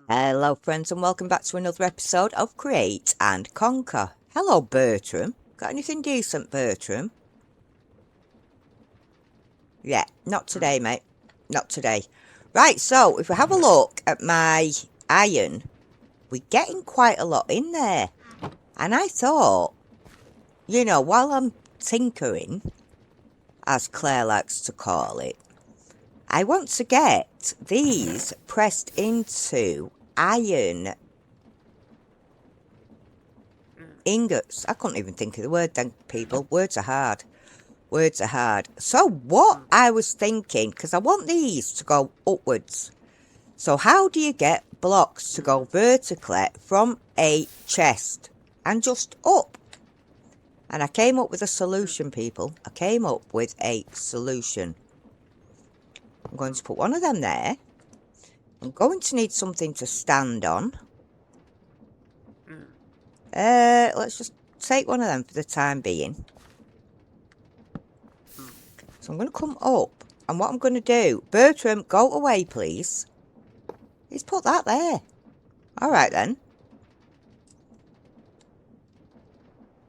Hello friends and welcome back to another episode of Create and Conquer. Hello Bertram. Got anything decent, Bertram? Yeah, not today mate. Not today. Right, so if we have a look at my iron, we're getting quite a lot in there. And I thought, while I'm tinkering, as Claire likes to call it, I want to get these pressed into iron ingots. I couldn't even think of the word then, people. Words are hard. Words are hard. So what I was thinking, because I want these to go upwards. So how do you get blocks to go vertically from a chest and just up? And I came up with a solution, people. I came up with a solution. I'm going to put one of them there. I'm going to need something to stand on. Let's just take one of them for the time being. So I'm going to come up, and what I'm going to do, Bertram, go away, please. He's put that there. All right, then.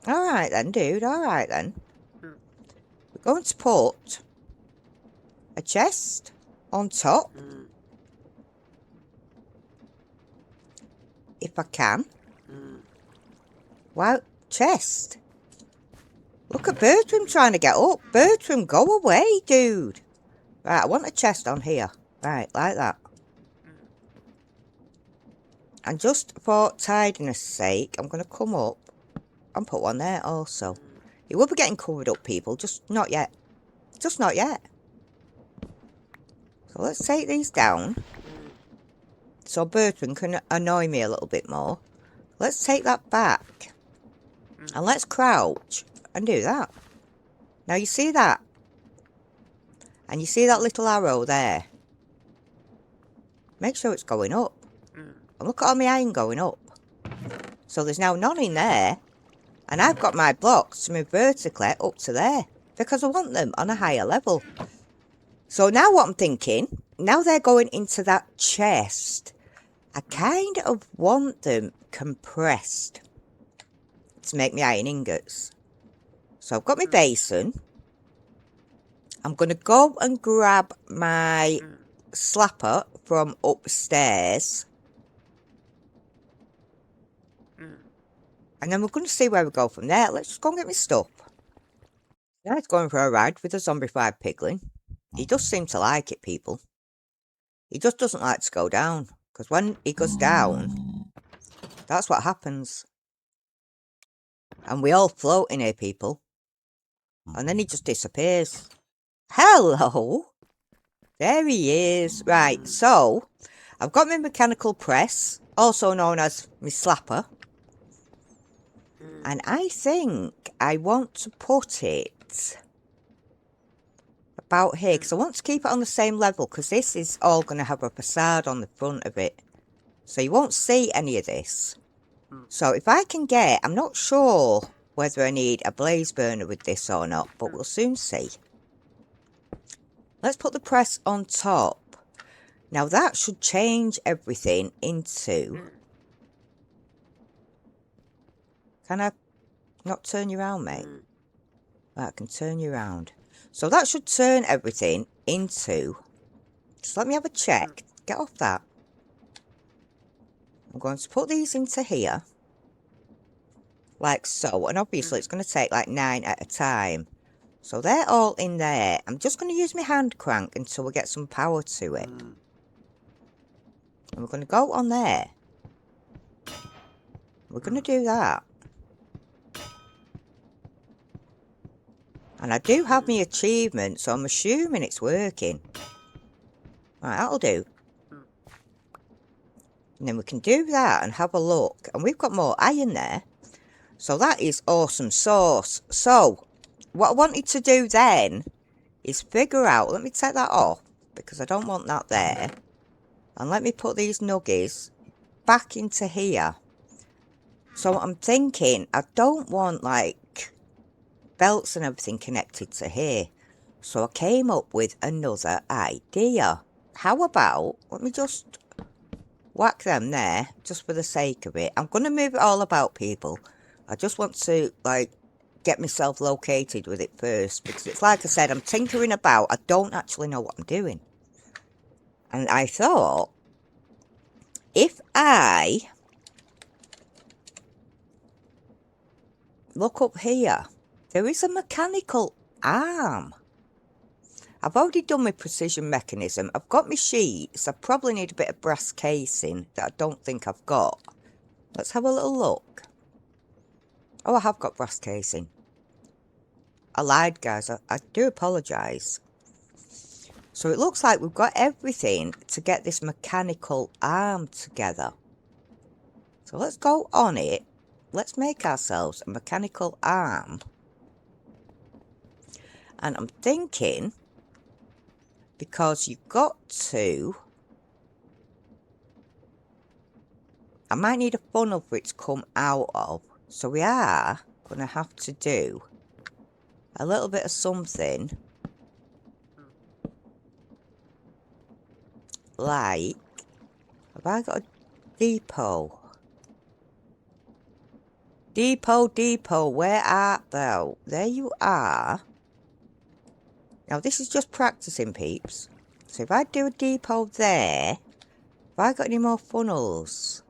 All right, then, dude. All right, then. We're going to put a chest on top. If I can. Wow, chest. Look at Bertram trying to get up. Bertram, go away, dude. Right, I want a chest on here. Right, like that. And just for tidiness sake, I'm going to come up and put one there also. It will be getting covered up, people. Just not yet. Just not yet. So let's take these down. So Bertram can annoy me a little bit more. Let's take that back. And let's crouch and do that. Now you see that? And you see that little arrow there? Make sure it's going up. And look at all my iron going up. So there's now none in there. And I've got my blocks to move vertically up to there. Because I want them on a higher level. So now what I'm thinking, now they're going into that chest, I kind of want them compressed to make me iron ingots. So I've got my basin. I'm going to go and grab my slapper from upstairs. And then we're going to see where we go from there. Let's just go and get my stuff. Now he's going for a ride with a zombified piglin. He does seem to like it, people. He just doesn't like to go down. Because when he goes down, that's what happens. And we all float in here, people. And then he just disappears. Hello! There he is. Right, so I've got my mechanical press, also known as my slapper. And I think I want to put it about here, because I want to keep it on the same level, because this is all going to have a facade on the front of it. So you won't see any of this. So if I can get, I'm not sure whether I need a blaze burner with this or not, but we'll soon see. Let's put the press on top. Now that should change everything into... Can I not turn you around, mate? Right, I can turn you around. So that should turn everything into... Just let me have a check. Get off that. I'm going to put these into here. Like so. And obviously it's going to take like 9 at a time. So they're all in there. I'm just going to use my hand crank until we get some power to it. And we're going to go on there. We're going to do that. And I do have my achievement, so I'm assuming it's working. Right, that'll do. And then we can do that and have a look. And we've got more iron there. So that is awesome sauce. So, what I wanted to do then is figure out... Let me take that off, because I don't want that there. And let me put these nuggies back into here. So I'm thinking, I don't want, like, belts and everything connected to here. So I came up with another idea. How about, let me just whack them there, just for the sake of it. I'm going to move it all about, people. I just want to, like, get myself located with it first, because it's like I said, I'm tinkering about. I don't actually know what I'm doing. And I thought, if I look up here, there is a mechanical arm. I've already done my precision mechanism. I've got my sheets. I probably need a bit of brass casing that I don't think I've got. Let's have a little look. Oh, I have got brass casing. I lied, guys. I do apologise. So it looks like we've got everything to get this mechanical arm together. So let's go on it. Let's make ourselves a mechanical arm. And I'm thinking, because you've got to, I might need a funnel for it to come out of. So we are going to have to do a little bit of something like, have I got a depot? Depot, where art thou? There you are. Now this is just practicing, peeps. So if I do a depot there, have I got any more funnels?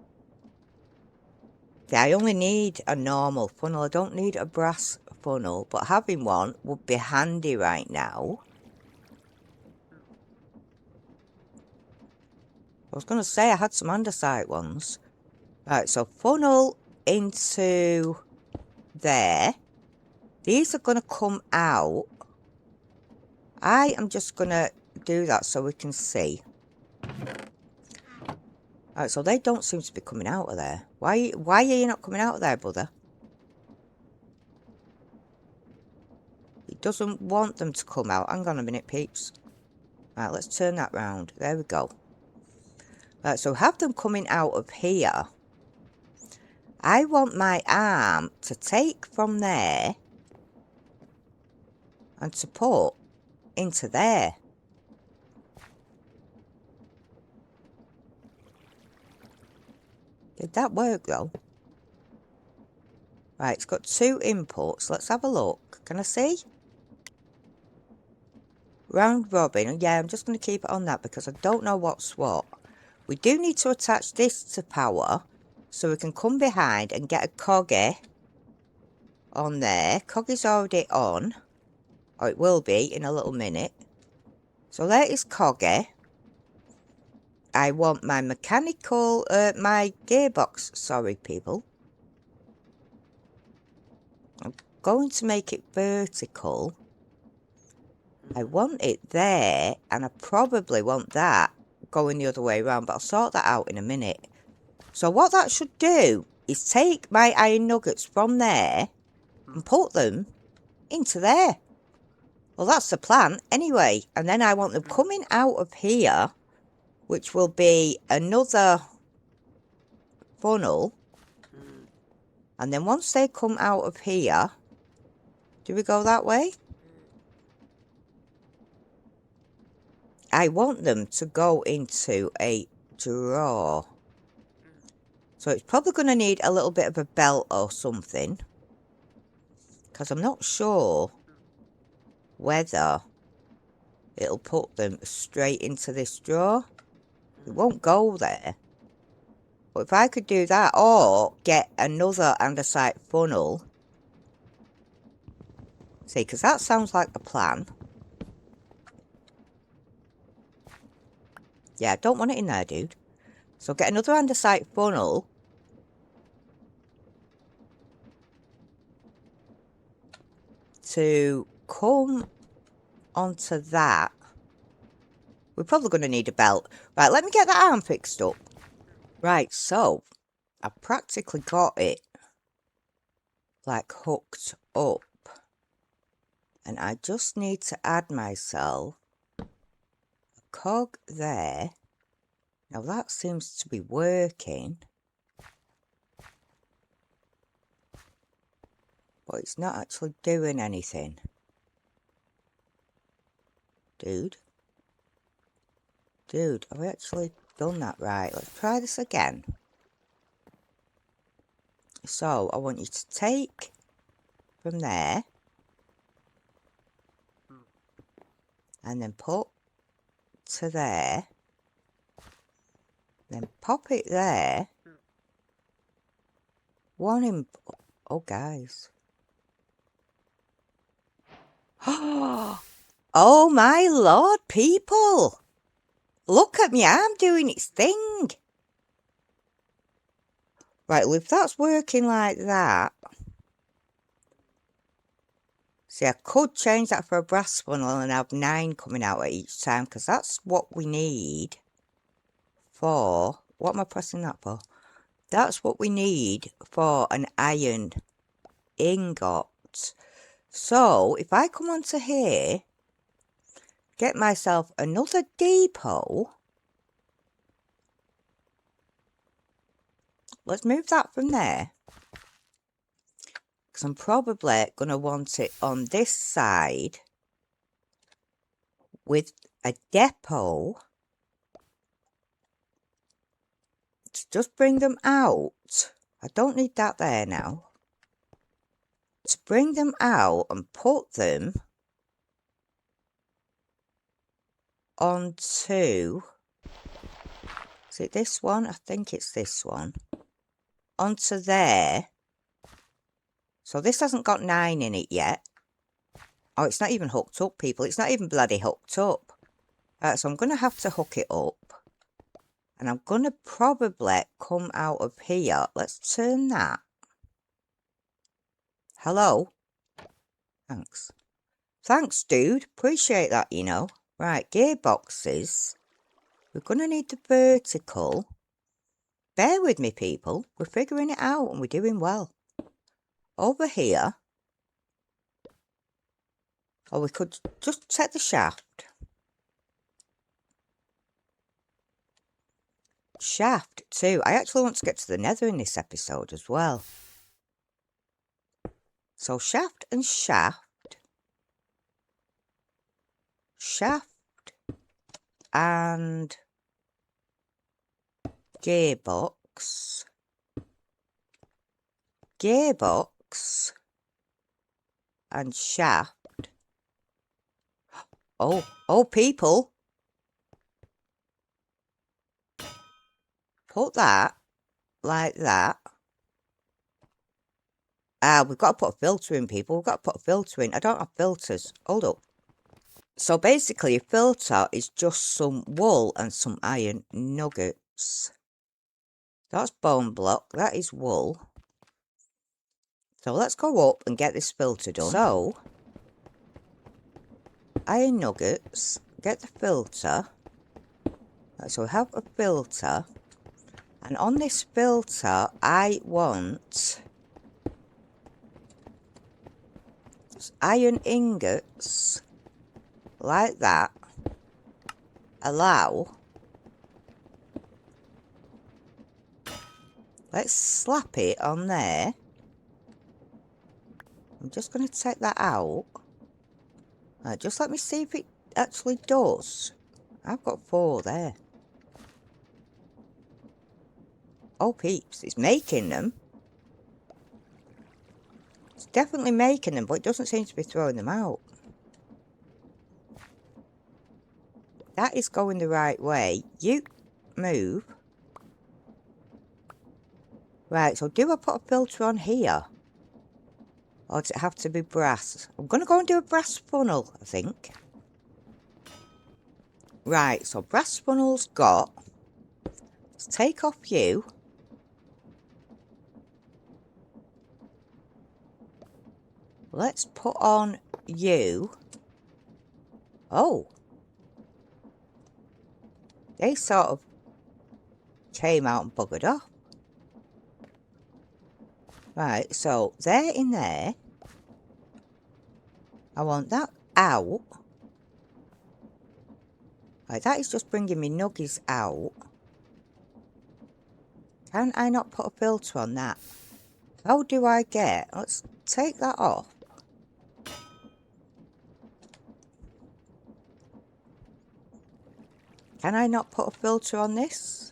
Yeah, I only need a normal funnel. I don't need a brass funnel, but having one would be handy right now. I was going to say I had some andesite ones. Right, so funnel into there. These are going to come out. I am just going to do that so we can see. Alright, so they don't seem to be coming out of there. Why are you not coming out of there, brother? He doesn't want them to come out. Hang on a minute, peeps. Right, let's turn that round. There we go. Right, so have them coming out of here. I want my arm to take from there and to put into there. Did that work though? Right, it's got 2 inputs. Let's have a look. Can I see? Round robin. Yeah, I'm just going to keep it on that because I don't know what's what. We do need to attach this to power so we can come behind and get a coggy on there. Coggy's already on. Or it will be in a little minute. So there is coggy. I want my mechanical, my gearbox, sorry people. I'm going to make it vertical. I want it there, and I probably want that going the other way around, but I'll sort that out in a minute. So what that should do is take my iron nuggets from there and put them into there. Well, that's the plan anyway, and then I want them coming out of here, which will be another funnel. And then once they come out of here, do we go that way? I want them to go into a drawer. So it's probably going to need a little bit of a belt or something. Because I'm not sure whether it'll put them straight into this drawer. It won't go there. But if I could do that, or get another andesite funnel. See, because that sounds like a plan. Yeah, I don't want it in there, dude. So get another andesite funnel. To come onto that. We're probably going to need a belt. Right, let me get that arm fixed up. Right, so I practically got it like hooked up. And I just need to add myself a cog there. Now that seems to be working. But it's not actually doing anything. Dude, are we actually done that right. Let's try this again. So I want you to take from there and then put to there, then pop it there. One in, oh guys. Oh my lord, people. Look at me arm doing its thing. Right, well if that's working like that. See, I could change that for a brass funnel and have 9 coming out at each time, because that's what we need for, what am I pressing that for? That's what we need for an iron ingot. So, if I come onto here, get myself another depot, let's move that from there, because I'm probably going to want it on this side with a depot to just bring them out. I don't need that there now. To bring them out and put them onto, is it this one? I think it's this one. Onto there. So this hasn't got 9 in it yet. Oh, it's not even hooked up, people. It's not even bloody hooked up. So I'm going to have to hook it up. And I'm going to probably come out of here. Let's turn that. Hello? Thanks. Thanks, dude. Appreciate that, you know. Right, gearboxes. We're going to need the vertical. Bear with me, people. We're figuring it out and we're doing well. Over here. Or we could just set the shaft. Shaft too. I actually want to get to the nether in this episode as well. So shaft and shaft. Shaft and gearbox. Gearbox and shaft. Oh people. Put that like that. We've got to put a filter in, people. We've got to put a filter in. I don't have filters. Hold up. So basically a filter is just some wool and some iron nuggets. That's bone block. That is wool. So let's go up and get this filter done. So, iron nuggets. Get the filter. Right, so we have a filter. And on this filter, I want iron ingots. Like that. Allow. Let's slap it on there. I'm just going to take that out. Just let me see if it actually does. I've got 4 there. Oh peeps, it's making them. It's definitely making them, but it doesn't seem to be throwing them out. That is going the right way. You move. Right, so do I put a filter on here? Or does it have to be brass? I'm going to go and do a brass funnel, I think. Right, so brass funnel's got. Let's take off you. Let's put on you. Oh. They sort of came out and buggered off. Right, so they're in there. I want that out. Right, that is just bringing me nuggies out. Can I not put a filter on that? How do I get? Let's take that off. Can I not put a filter on this?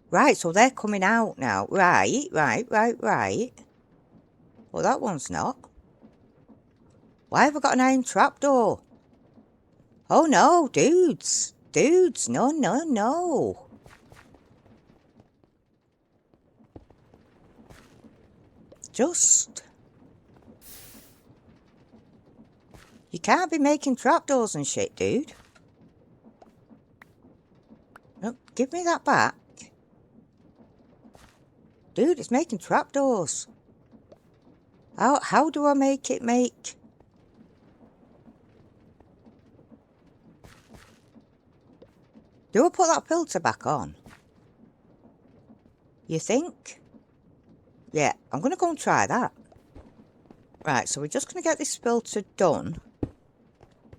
Right, so they're coming out now. Right. Well, that one's not. Why have I got an iron trapdoor? Oh no, dudes. Dudes, no. Just... You can't be making trapdoors and shit, dude. No, give me that back. Dude, it's making trapdoors. How do I make it make... Do I put that filter back on? You think? Yeah, I'm going to go and try that. Right, so we're just going to get this filter done.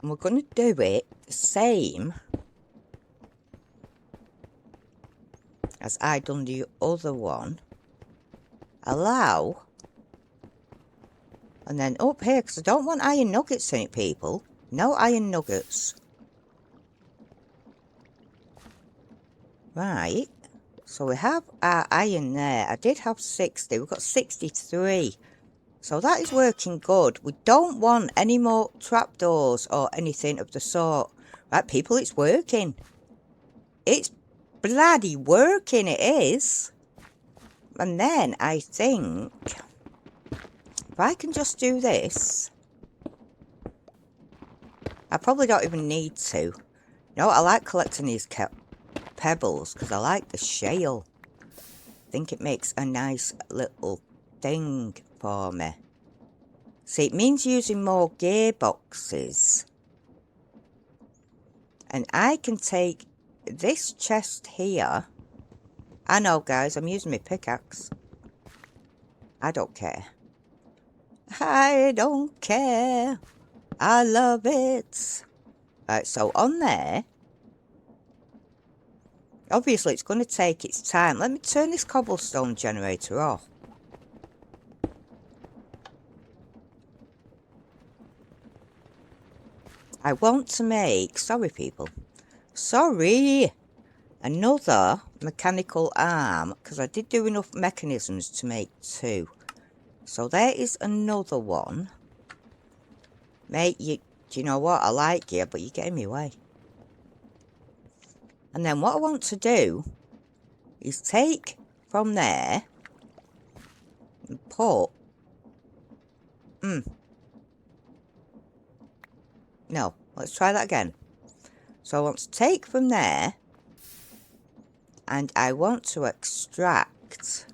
And we're going to do it the same as I done the other one. Allow. And then up here, because I don't want iron nuggets in it, people. No iron nuggets. Right. So we have our iron there. I did have 60. We've got 63. So that is working good. We don't want any more trapdoors or anything of the sort. Right, people, it's working. It's bloody working, it is. And then I think... If I can just do this... I probably don't even need to. You know what, I like collecting these pebbles because I like the shale. I think it makes a nice little thing for me. See, it means using more gearboxes. And I can take this chest here. I know, guys, I'm using my pickaxe. I don't care. I don't care. I love it. Right, so on there, obviously it's going to take its time. Let me turn this cobblestone generator off. I want to make, sorry people, sorry, another mechanical arm, because I did do enough mechanisms to make 2. So there is another one. Mate, do you know what? I like you, but you're getting me away. And then what I want to do is take from there and put... No, let's try that again. So I want to take from there and I want to extract...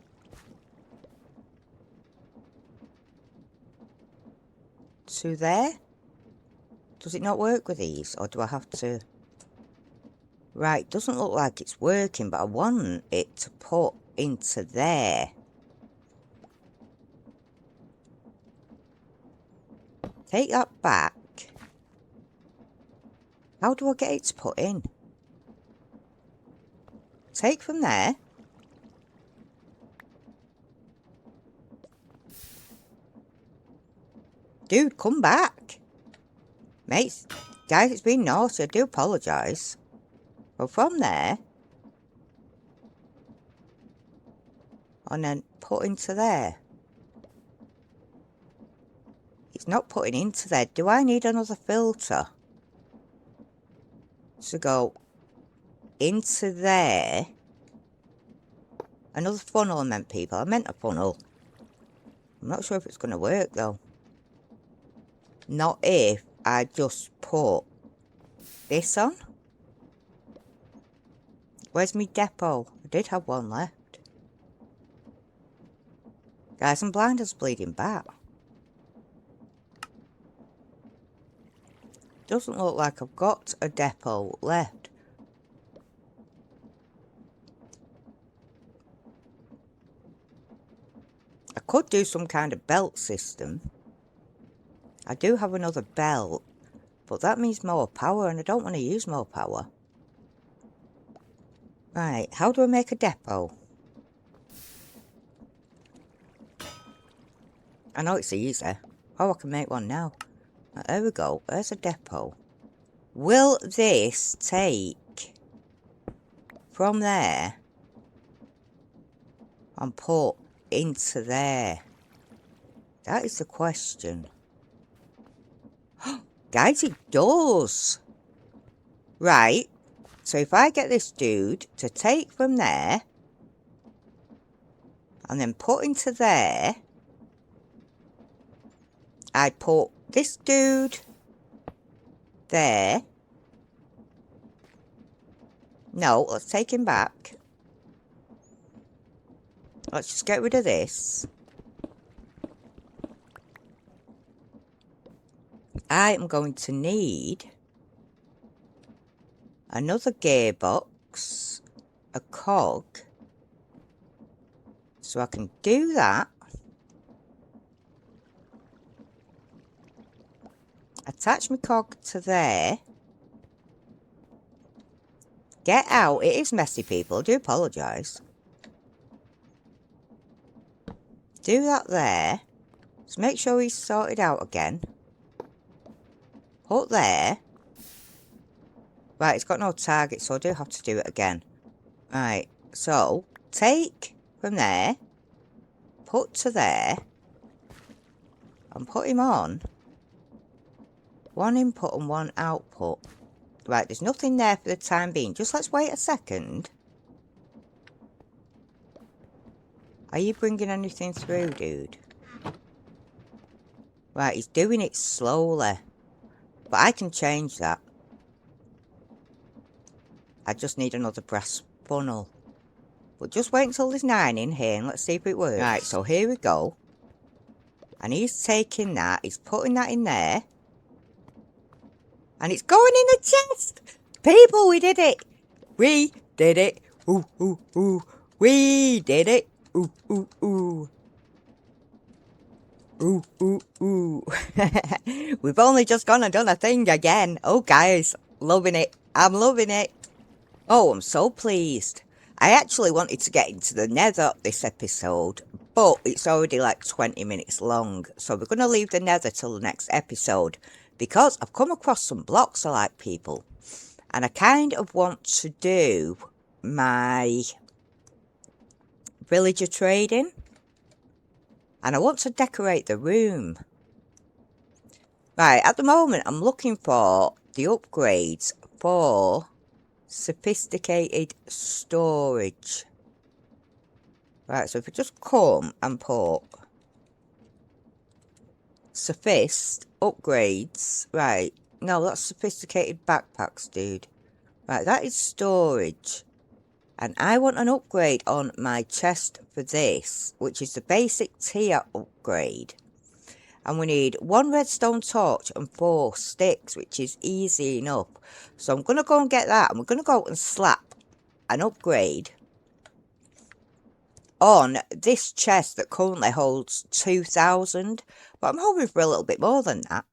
to there. Does it not work with these, or do I have to... Right, doesn't look like it's working, but I want it to put into there. Take that back. How do I get it to put in? Take from there. Dude, come back. Mate, guys, it's been naughty. I do apologise. But from there. And then put into there. It's not putting into there. Do I need another filter? To go into there. Another funnel, I meant, people. I meant a funnel. I'm not sure if it's going to work, though. Not if I just put this on. Where's my depot? I did have one left. Guys, I'm blind as bleeding bat. Doesn't look like I've got a depot left. I could do some kind of belt system. I do have another belt, but that means more power, and I don't want to use more power. Right, how do I make a depot? I know it's easy. Oh, I can make one now. Right, there we go. There's a depot. Will this take from there and put into there? That is the question. Guys, it does. Right. So if I get this dude to take from there and then put into there, I'd put this dude there. No, let's take him back. Let's just get rid of this. I am going to need another gearbox, a cog, so I can do that. Attach my cog to there. Get out. It is messy, people. I do apologise. Do that there. Just make sure he's sorted out again. Put there. Right, it's got no target, so I do have to do it again. Right, so take from there. Put to there. And put him on. One input and one output. Right, there's nothing there for the time being. Just let's wait a second. Are you bringing anything through, dude? Right, he's doing it slowly. But I can change that. I just need another brass funnel. But just wait until there's 9 in here and let's see if it works. Right, so here we go. And he's taking that. He's putting that in there. And it's going in the chest. People, we did it. We did it. Ooh, ooh, ooh. We did it. Ooh, ooh, ooh. Ooh, ooh, ooh. We've only just gone and done a thing again. Oh, guys. Loving it. I'm loving it. Oh, I'm so pleased. I actually wanted to get into the nether this episode, but it's already like 20 minutes long. So we're going to leave the nether till the next episode. Because I've come across some blocks I like, people. And I kind of want to do my villager trading. And I want to decorate the room. Right, at the moment I'm looking for the upgrades for sophisticated storage. Right, so if we just come and put Sophist upgrades. Right, no, that's sophisticated backpacks, dude. Right, that is storage. And I want an upgrade on my chest for this, which is the basic tier upgrade. And we need 1 redstone torch and 4 sticks, which is easy enough. So I'm going to go and get that. And we're going to go and slap an upgrade on this chest that currently holds 2,000. But I'm hoping for a little bit more than that.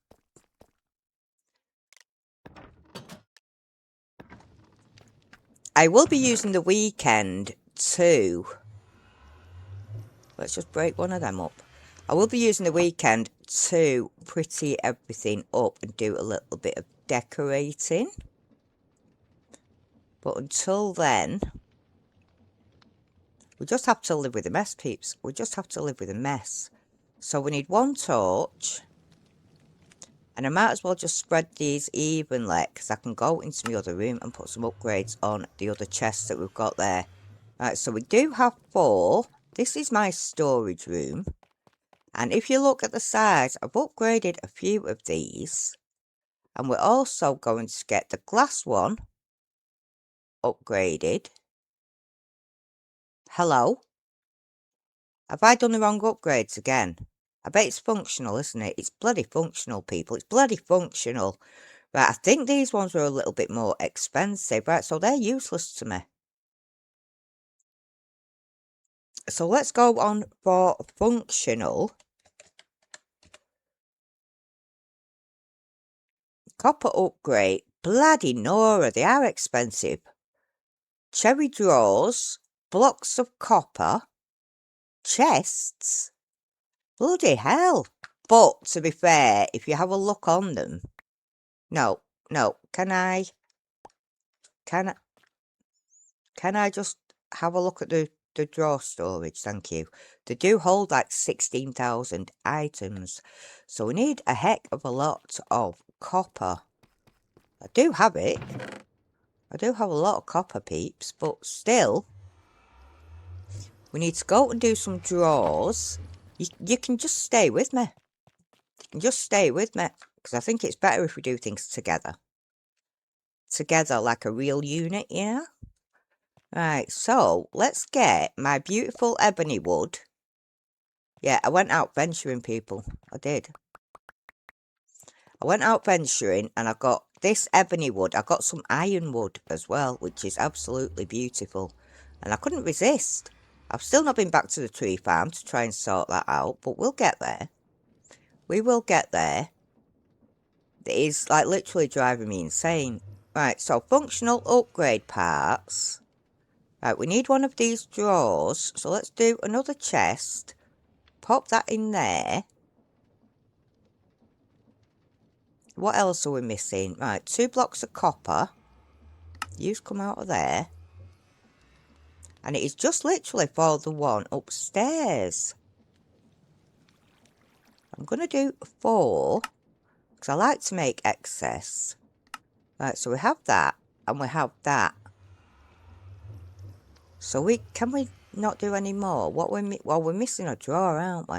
I will be using the weekend to... Let's just break one of them up. I will be using the weekend to pretty everything up and do a little bit of decorating. But until then, we just have to live with a mess, peeps. We just have to live with a mess. So we need 1 torch. And I might as well just spread these evenly, because I can go into my other room and put some upgrades on the other chests that we've got there. Right, so we do have 4. This is my storage room. And if you look at the size, I've upgraded a few of these. And we're also going to get the glass one upgraded. Hello? Have I done the wrong upgrades again? I bet it's functional, isn't it? It's bloody functional, people. It's bloody functional. Right, I think these ones were a little bit more expensive. Right, so they're useless to me. So let's go on for functional. Copper upgrade. Bloody Nora, they are expensive. Cherry drawers. Blocks of copper. Chests. Bloody hell. But, to be fair, if you have a look on them... No, No, can I just have a look at the drawer storage? Thank you. They do hold like 16,000 items, so we need a heck of a lot of copper. I do have it. I do have a lot of copper, peeps, but still, we need to go and do some drawers. You can just stay with me. You can just stay with me, because I think it's better if we do things together. Together like a real unit, yeah? Right, so let's get my beautiful ebony wood. Yeah, I went out venturing, people. I did. I went out venturing and I got this ebony wood. I got some iron wood as well, which is absolutely beautiful. And I couldn't resist. I've still not been back to the tree farm to try and sort that out, but we'll get there. We will get there. It is like literally driving me insane. Right, so functional upgrade parts. Right, we need one of these drawers. So let's do another chest. Pop that in there. What else are we missing? Right, 2 blocks of copper. Use come out of there. And it is just literally for the one upstairs. I'm going to do 4. Because I like to make excess. Right, so we have that. And we have that. So can we not do any more? Well, we're missing a drawer, aren't we?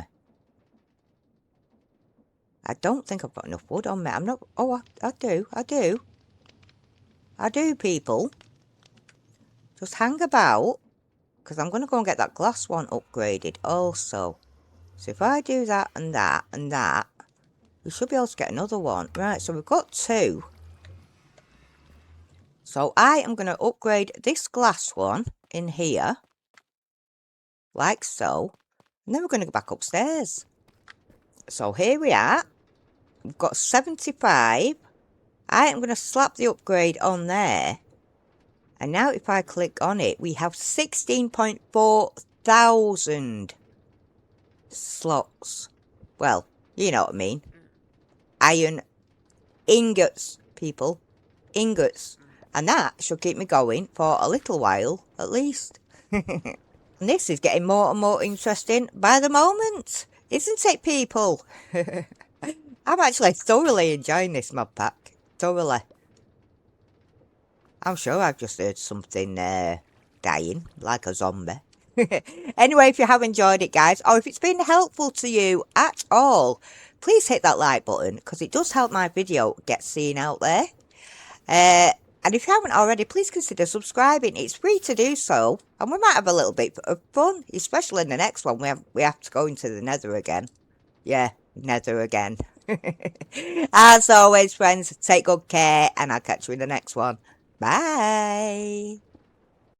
I don't think I've got enough wood on me. I'm not... Oh, I do. I do, people. Just hang about. Because I'm going to go and get that glass one upgraded also. So if I do that and that and that, we should be able to get another one. Right, so we've got 2. So I am going to upgrade this glass one in here. Like so. And then we're going to go back upstairs. So here we are. We've got 75. I am going to slap the upgrade on there. And now if I click on it, we have 16.4 thousand slots. Well, you know what I mean. Iron ingots, people. Ingots. And that should keep me going for a little while, at least. And this is getting more and more interesting by the moment. Isn't it, people? I'm actually thoroughly enjoying this mod pack. Thoroughly. I'm sure I've just heard something dying, like a zombie. Anyway, if you have enjoyed it, guys, or if it's been helpful to you at all, please hit that like button, because it does help my video get seen out there. And if you haven't already, please consider subscribing. It's free to do so, and we might have a little bit of fun, especially in the next one. We have to go into the nether again. Yeah, nether again. As always, friends, take good care, and I'll catch you in the next one. Bye.